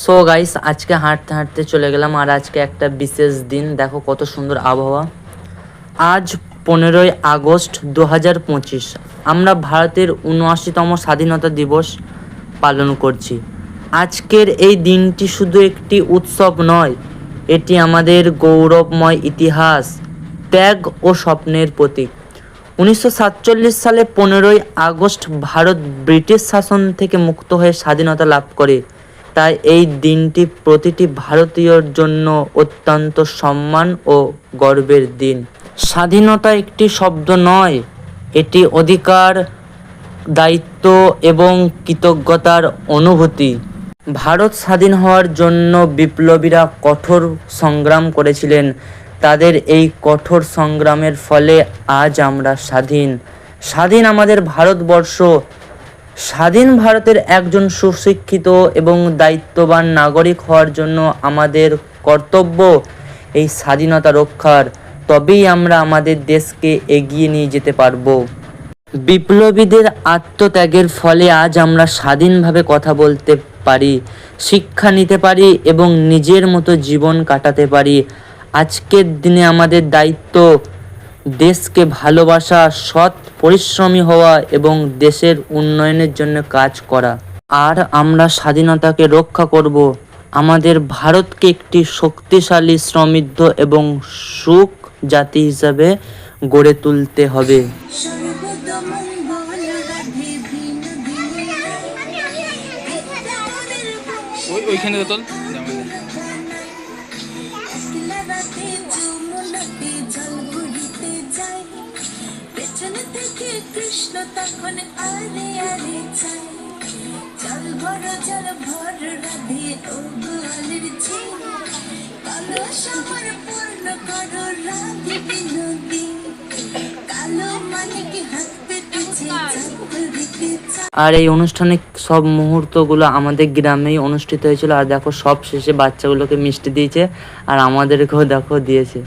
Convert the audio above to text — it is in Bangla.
সো গাইস, আজকে হাঁটতে হাঁটতে চলে গেলাম, আর আজকে একটা বিশেষ দিন। দেখো কত সুন্দর আবহাওয়া। আজ 15ই আগস্ট 2025। আমরা ভারতের ৭৯তম স্বাধীনতা দিবস পালন করছি। আজকের এই দিনটি শুধু একটি উৎসব নয়, এটি আমাদের গৌরবময় ইতিহাস, ত্যাগ ও স্বপ্নের প্রতীক। 1947 সালে 15ই আগস্ট ভারত ব্রিটিশ শাসন থেকে মুক্ত হয়ে স্বাধীনতা লাভ করে। তাই এই দিনটি প্রতিটি ভারতীয়র জন্য অত্যন্ত সম্মান ও গর্বের দিন। স্বাধীনতা একটি শব্দ নয়, এটি অধিকার, দায়িত্ব এবং কৃতজ্ঞতার অনুভূতি। ভারত স্বাধীন হওয়ার জন্য বিপ্লবীরা কঠোর সংগ্রাম করেছিলেন। তাদের এই কঠোর সংগ্রামের ফলে আজ আমরা স্বাধীন আমাদের ভারতবর্ষ। স্বাধীন ভারতের একজন সুশিক্ষিত এবং দায়িত্ববান নাগরিক হওয়ার জন্য আমাদের কর্তব্য এই স্বাধীনতা রক্ষার। তবেই আমরা আমাদের দেশকে এগিয়ে নিয়ে যেতে পারব। বিপ্লবীদের আত্মত্যাগের ফলে আজ আমরা স্বাধীনভাবে কথা বলতে পারি, শিক্ষা নিতে পারি এবং নিজের মতো জীবন কাটাতে পারি। আজকের দিনে আমাদের দায়িত্ব দেশকে ভালোবাসা, সৎ পরিশ্রমী হওয়া এবং দেশের উন্নয়নের জন্য কাজ করা। আর আমরা স্বাধীনতাকে রক্ষা করব। আমাদের ভারতকে একটি শক্তিশালী, সমৃদ্ধ এবং সুখ জাতি হিসাবে গড়ে তুলতে হবে। ওইখানে তোল কৃষ্ণ তখন আরে আরে চাই, জল ভর রাধে ও গোয়ালের ঝি, কালো শহর পূর্ণ করো রাধে বিনোদী, কালো মানিক হাত পেতেছে আর এই অনুষ্ঠানে সব মুহূর্তগুলো আমাদের গ্রামেই অনুষ্ঠিত হয়েছিল। আর দেখো সব শেষে বাচ্চাগুলোকে মিষ্টি দিয়েছে, আর আমাদেরকেও দেখো দিয়েছে।